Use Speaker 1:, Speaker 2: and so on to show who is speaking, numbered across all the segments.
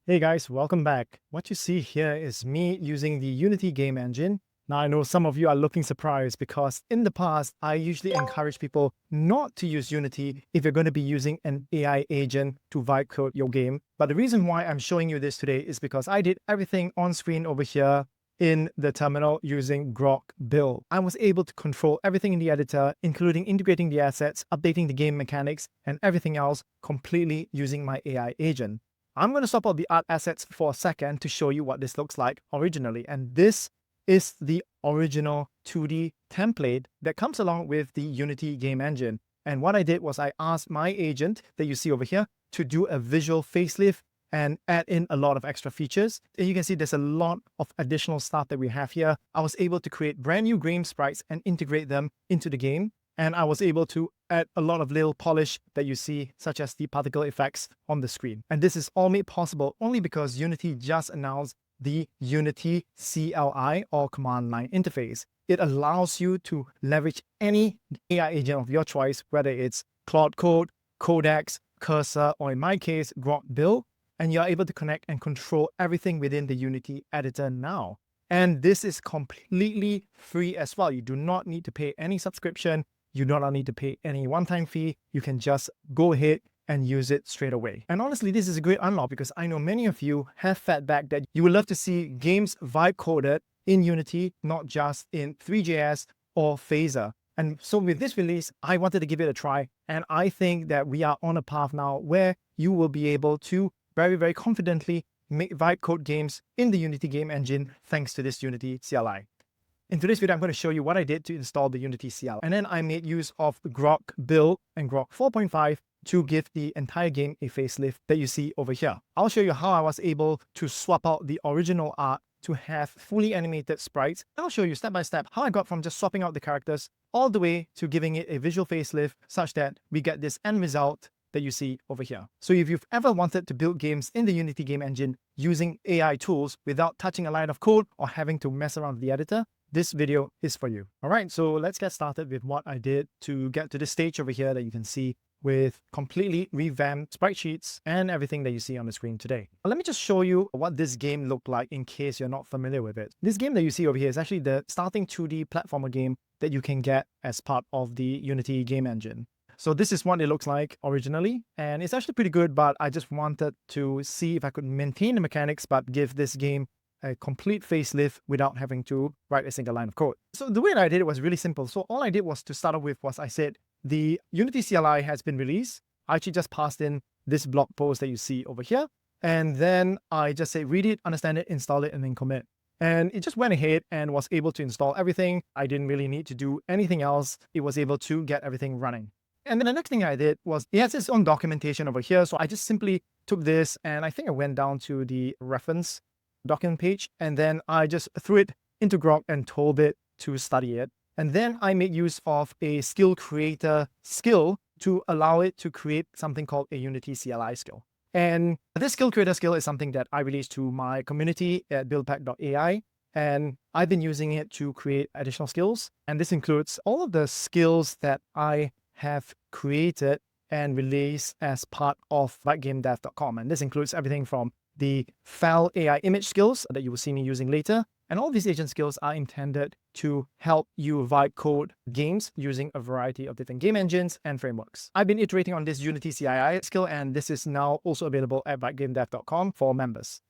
Speaker 1: Hey guys, welcome back. What you see here is me using the Unity game engine. Now I know some of you are looking surprised because in the past, I usually encourage people not to use Unity if you're going to be using an AI agent to vibe code your game. But the reason why I'm showing you this today is because I did everything on screen over here in the terminal using Grok build. I was able to control everything in the editor, including integrating the assets, updating the game mechanics, and everything else completely using my AI agent. I'm going to swap out the art assets for a second to show you what this looks like originally. And this is the original 2D template that comes along with the Unity game engine. And what I did was I asked my agent that you see over here to do a visual facelift and add in a lot of extra features. And you can see there's a lot of additional stuff that we have here. I was able to create brand new game sprites and integrate them into the game. And I was able to add a lot of little polish that you see, such as the particle effects on the screen. And this is all made possible only because Unity just announced the Unity CLI or command line interface. It allows you to leverage any AI agent of your choice, whether it's Claude Code, Codex, Cursor, or in my case, Grok Build, and you're able to connect and control everything within the Unity editor now. And this is completely free as well. You do not need to pay any subscription. You do not need to pay any one-time fee. You can just go ahead and use it straight away. And honestly, this is a great unlock because I know many of you have feedback that you would love to see games vibe coded in Unity, not just in Three.js or Phaser. And so with this release, I wanted to give it a try. And I think that we are on a path now where you will be able to very, very confidently make vibe code games in the Unity game engine thanks to this Unity CLI. In today's video, I'm going to show you what I did to install the Unity CLI. And then I made use of Grok Build and Grok 4.5 to give the entire game a facelift that you see over here. I'll show you how I was able to swap out the original art to have fully animated sprites. I'll show you step by step how I got from just swapping out the characters all the way to giving it a visual facelift such that we get this end result that you see over here. So if you've ever wanted to build games in the Unity game engine using AI tools without touching a line of code or having to mess around with the editor, this video is for you. All right, so let's get started with what I did to get to this stage over here that you can see with completely revamped sprite sheets and everything that you see on the screen today. Let me just show you what this game looked like in case you're not familiar with it. This game that you see over here is actually the starting 2D platformer game that you can get as part of the Unity game engine. So this is what it looks like originally, and it's actually pretty good, but I just wanted to see if I could maintain the mechanics but give this game a complete facelift without having to write a single line of code. So the way that I did it was really simple. So all I did was to start off with was I said, the Unity CLI has been released. I actually just passed in this blog post that you see over here. And then I just say, read it, understand it, install it, and then commit. And it just went ahead and was able to install everything. I didn't really need to do anything else. It was able to get everything running. And then the next thing I did was it has its own documentation over here. So I just simply took this and I think I went down to the reference document page, and then I just threw it into Grok and told it to study it. And then I made use of a skill creator skill to allow it to create something called a Unity CLI skill. And this skill creator skill is something that I released to my community at buildpack.ai. And I've been using it to create additional skills. And this includes all of the skills that I have created and released as part of gamedev.com. And this includes everything from the file AI image skills that you will see me using later. And all these agent skills are intended to help you vibe code games using a variety of different game engines and frameworks. I've been iterating on this Unity CLI skill, and this is now also available at gamedev.com for members.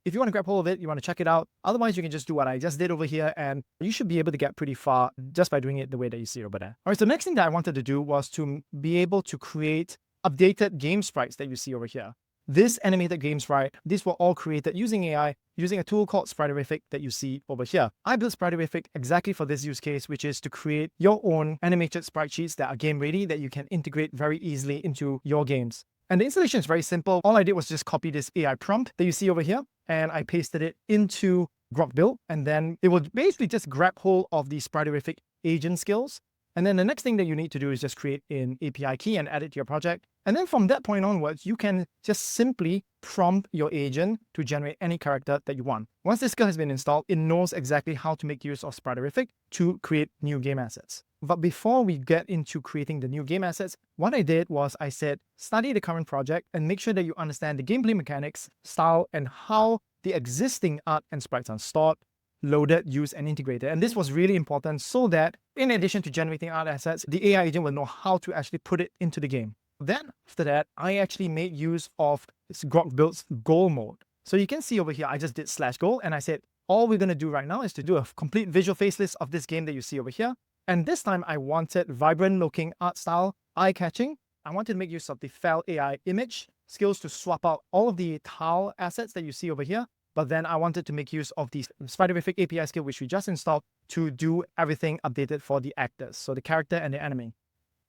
Speaker 1: If you want to grab hold of it, you want to check it out. Otherwise, you can just do what I just did over here, and you should be able to get pretty far just by doing it the way that you see over there. All right, so the next thing that I wanted to do was to be able to create updated game sprites that you see over here. This animated game sprite, these were all created using AI, using a tool called Spriterrific that you see over here. I built Spriterrific exactly for this use case, which is to create your own animated sprite sheets that are game ready that you can integrate very easily into your games. And the installation is very simple. All I did was just copy this AI prompt that you see over here, and I pasted it into Grok Build, and then it will basically just grab hold of the Spriterrific agent skills. And then the next thing that you need to do is just create an API key and add it to your project. And then from that point onwards, you can just simply prompt your agent to generate any character that you want. Once this skill has been installed, it knows exactly how to make use of Spriterrific to create new game assets. But before we get into creating the new game assets, what I did was I said, study the current project and make sure that you understand the gameplay mechanics, style, and how the existing art and sprites are stored, loaded, used, and integrated. And this was really important so that in addition to generating art assets, the AI agent will know how to actually put it into the game. Then after that, I actually made use of this Grok build's goal mode. So you can see over here, I just did /goal and I said, all we're going to do right now is to do a complete visual face list of this game that you see over here. And this time I wanted vibrant looking art style, eye-catching. I wanted to make use of the Fel AI image skills to swap out all of the tile assets that you see over here. But then I wanted to make use of the Spriterrific API skill, which we just installed, to do everything updated for the actors, so the character and the enemy.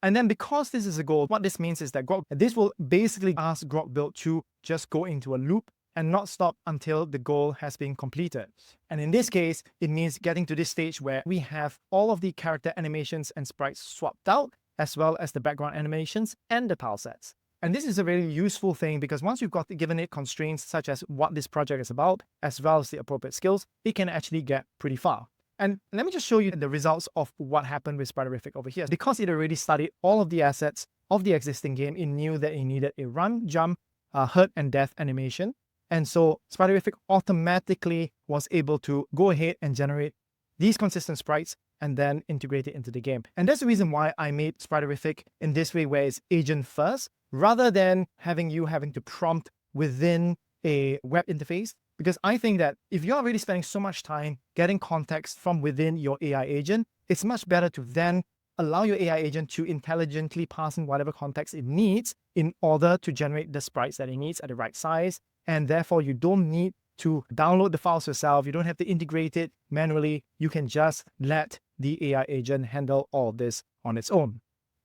Speaker 1: And then because this is a goal, what this means is that this will basically ask Grok build to just go into a loop and not stop until the goal has been completed. And in this case, it means getting to this stage where we have all of the character animations and sprites swapped out, as well as the background animations and the tilesets. And this is a very useful thing because once you've given it constraints such as what this project is about, as well as the appropriate skills, it can actually get pretty far. And let me just show you the results of what happened with Spriterrific over here. Because it already studied all of the assets of the existing game, it knew that it needed a run, jump, hurt, and death animation. And so Spriterrific automatically was able to go ahead and generate these consistent sprites and then integrate it into the game. And that's the reason why I made Spriterrific in this way, where it's agent first, rather than having to prompt within a web interface. Because I think that if you're already spending so much time getting context from within your AI agent, it's much better to then allow your AI agent to intelligently pass in whatever context it needs in order to generate the sprites that it needs at the right size. And therefore, you don't need to download the files yourself. You don't have to integrate it manually. You can just let the AI agent handle all this on its own.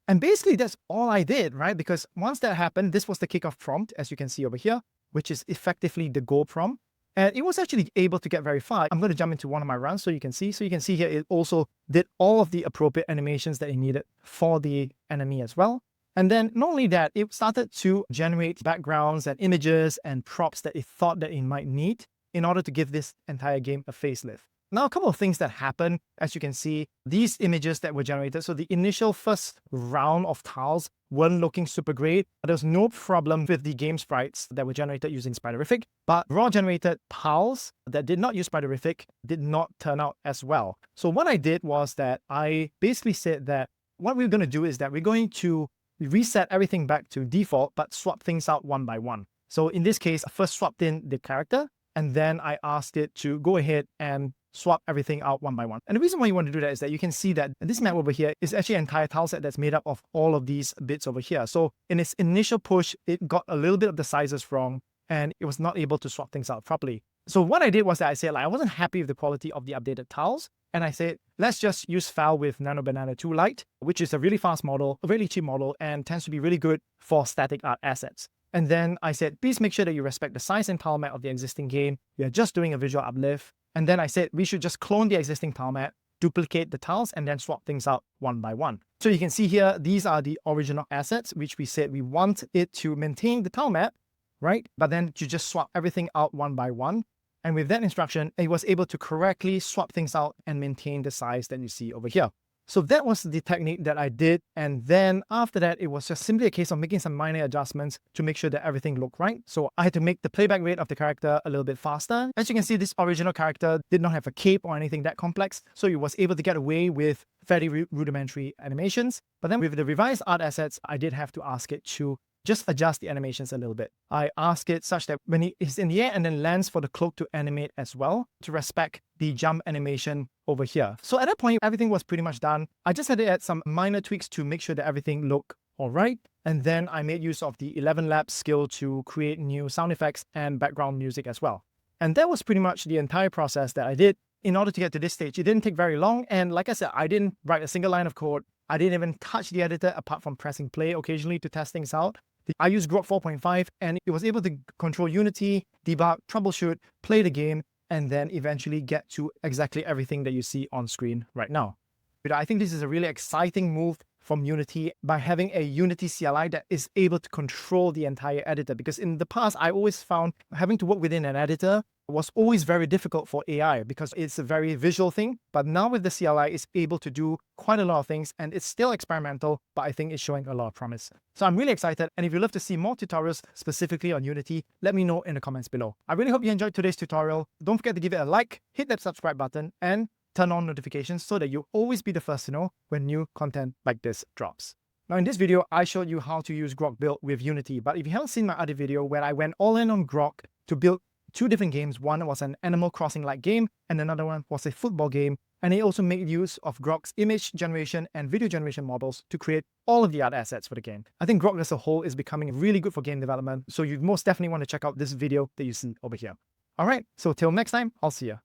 Speaker 1: And basically, that's all I did, right? Because once that happened, this was the kickoff prompt, as you can see over here, which is effectively the goal prompt. And it was actually able to get very far. I'm going to jump into one of my runs so you can see. So you can see here, it also did all of the appropriate animations that it needed for the enemy as well. And then not only that, it started to generate backgrounds and images and props that it thought that it might need in order to give this entire game a facelift. Now, a couple of things that happened, as you can see, these images that were generated. So the initial first round of tiles weren't looking super great. There was no problem with the game sprites that were generated using Spriterrific, but raw generated tiles that did not use Spriterrific did not turn out as well. So what I did was that I basically said that what we're going to do is that we're going to reset everything back to default, but swap things out one by one. So in this case, I first swapped in the character, and then I asked it to go ahead and swap everything out one by one. And the reason why you want to do that is that you can see that this map over here is actually an entire tile set that's made up of all of these bits over here. So in its initial push, it got a little bit of the sizes wrong and it was not able to swap things out properly. So what I did was that I said, I wasn't happy with the quality of the updated tiles. And I said, let's just use Fel with Nano Banana 2 Lite, which is a really fast model, a really cheap model, and tends to be really good for static art assets. And then I said, please make sure that you respect the size and tile map of the existing game. We are just doing a visual uplift. And then I said, we should just clone the existing tile map, duplicate the tiles, and then swap things out one by one. So you can see here, these are the original assets, which we said we want it to maintain the tile map, right? But then to just swap everything out one by one. And with that instruction, it was able to correctly swap things out and maintain the size that you see over here. So that was the technique that I did. And then after that, it was just simply a case of making some minor adjustments to make sure that everything looked right. So I had to make the playback rate of the character a little bit faster. As you can see, this original character did not have a cape or anything that complex. So it was able to get away with very rudimentary animations. But then with the revised art assets, I did have to ask it to just adjust the animations a little bit. I ask it such that when he is in the air and then lands for the cloak to animate as well, to respect the jump animation over here. So at that point, everything was pretty much done. I just had to add some minor tweaks to make sure that everything looked all right. And then I made use of the 11 Labs skill to create new sound effects and background music as well. And that was pretty much the entire process that I did in order to get to this stage. It didn't take very long. And like I said, I didn't write a single line of code. I didn't even touch the editor apart from pressing play occasionally to test things out. I used Grok 4.5 and it was able to control Unity, debug, troubleshoot, play the game, and then eventually get to exactly everything that you see on screen right now. But I think this is a really exciting move from Unity by having a Unity CLI that is able to control the entire editor. Because in the past, I always found having to work within an editor was always very difficult for AI because it's a very visual thing. But now with the CLI, it's able to do quite a lot of things, and it's still experimental, but I think it's showing a lot of promise. So I'm really excited. And if you'd love to see more tutorials specifically on Unity, let me know in the comments below. I really hope you enjoyed today's tutorial. Don't forget to give it a like, hit that subscribe button, and turn on notifications so that you'll always be the first to know when new content like this drops. Now in this video, I showed you how to use Grok build with Unity, but if you haven't seen my other video where I went all in on Grok to build two different games, one was an Animal Crossing-like game, and another one was a football game, and it also made use of Grok's image generation and video generation models to create all of the art assets for the game. I think Grok as a whole is becoming really good for game development, so you most definitely want to check out this video that you see over here. Alright, so till next time, I'll see ya.